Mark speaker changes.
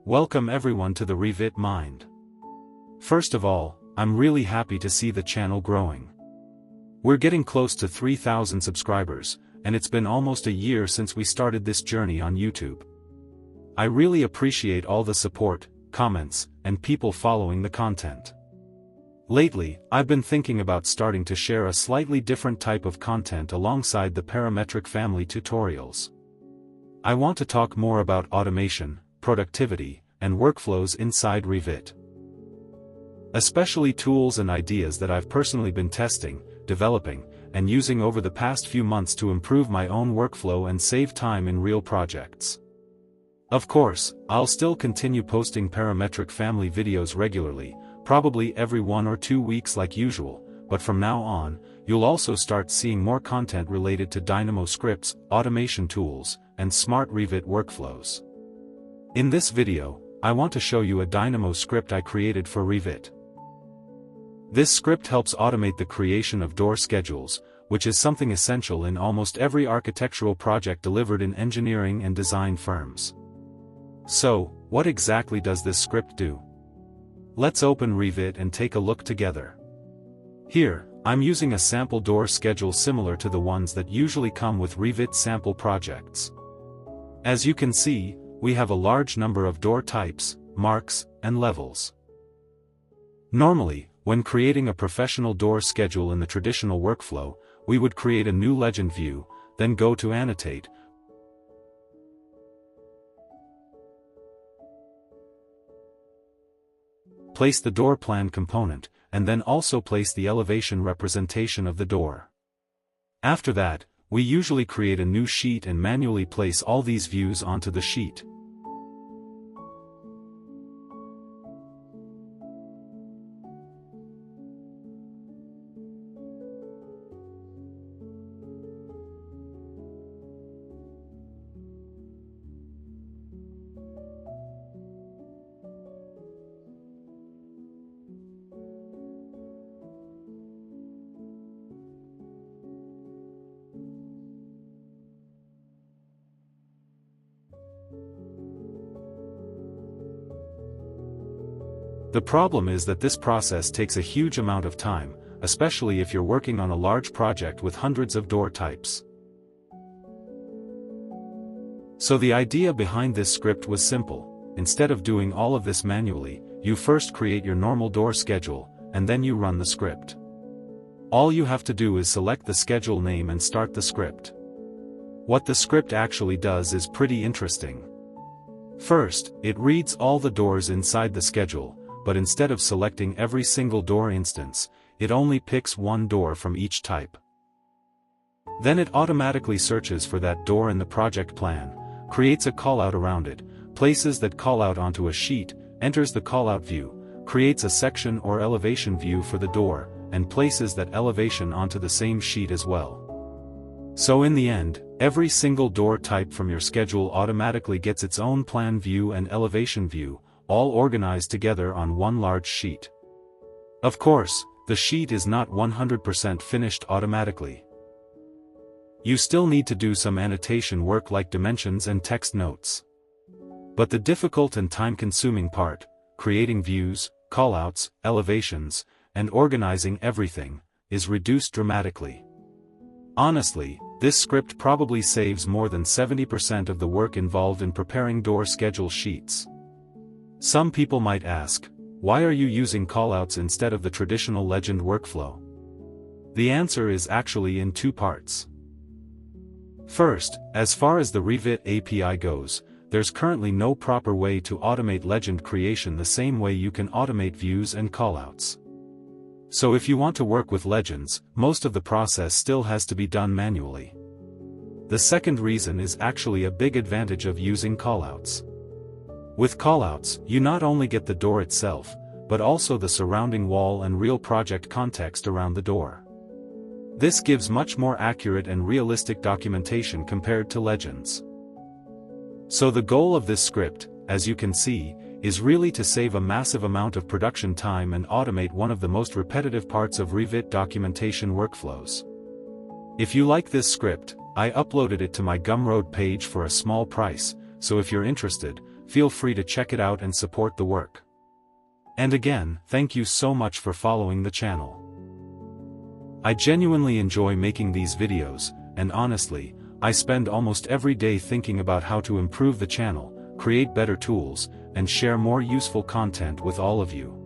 Speaker 1: Welcome everyone to the Revit Mind. First of all, I'm really happy to see the channel growing. We're getting close to 3,000 subscribers, and it's been almost a year since we started this journey on YouTube. I really appreciate all the support, comments, and people following the content. Lately, I've been thinking about starting to share a slightly different type of content alongside the parametric family tutorials. I want to talk more about automation, productivity, and workflows inside Revit. Especially tools and ideas that I've personally been testing, developing, and using over the past few months to improve my own workflow and save time in real projects. Of course, I'll still continue posting parametric family videos regularly, probably every 1 or 2 weeks like usual, but from now on, you'll also start seeing more content related to Dynamo scripts, automation tools, and smart Revit workflows. In this video, I want to show you a Dynamo script I created for Revit. This script helps automate the creation of door schedules, which is something essential in almost every architectural project delivered in engineering and design firms. So, what exactly does this script do? Let's open Revit and take a look together. Here, I'm using a sample door schedule similar to the ones that usually come with Revit sample projects. As you can see, we have a large number of door types, marks, and levels. Normally, when creating a professional door schedule in the traditional workflow, we would create a new legend view, then go to Annotate, place the door plan component, and then also place the elevation representation of the door. After that, we usually create a new sheet and manually place all these views onto the sheet. The problem is that this process takes a huge amount of time, especially if you're working on a large project with hundreds of door types. So the idea behind this script was simple. Instead of doing all of this manually, you first create your normal door schedule, and then you run the script. All you have to do is select the schedule name and start the script. What the script actually does is pretty interesting. First, it reads all the doors inside the schedule, but instead of selecting every single door instance, it only picks one door from each type. Then it automatically searches for that door in the project plan, creates a callout around it, places that callout onto a sheet, enters the callout view, creates a section or elevation view for the door, and places that elevation onto the same sheet as well. So in the end, every single door type from your schedule automatically gets its own plan view and elevation view, all organized together on one large sheet. Of course, the sheet is not 100% finished automatically. You still need to do some annotation work like dimensions and text notes. But the difficult and time-consuming part, creating views, callouts, elevations, and organizing everything, is reduced dramatically. Honestly, this script probably saves more than 70% of the work involved in preparing door schedule sheets. Some people might ask, why are you using callouts instead of the traditional legend workflow? The answer is actually in 2 parts. First, as far as the Revit API goes, there's currently no proper way to automate legend creation the same way you can automate views and callouts. So if you want to work with legends, most of the process still has to be done manually. The second reason is actually a big advantage of using callouts. With callouts, you not only get the door itself, but also the surrounding wall and real project context around the door. This gives much more accurate and realistic documentation compared to legends. So the goal of this script, as you can see, is really to save a massive amount of production time and automate one of the most repetitive parts of Revit documentation workflows. If you like this script, I uploaded it to my Gumroad page for a small price, so if you're interested, feel free to check it out and support the work. And again, thank you so much for following the channel. I genuinely enjoy making these videos, and honestly, I spend almost every day thinking about how to improve the channel, create better tools, and share more useful content with all of you.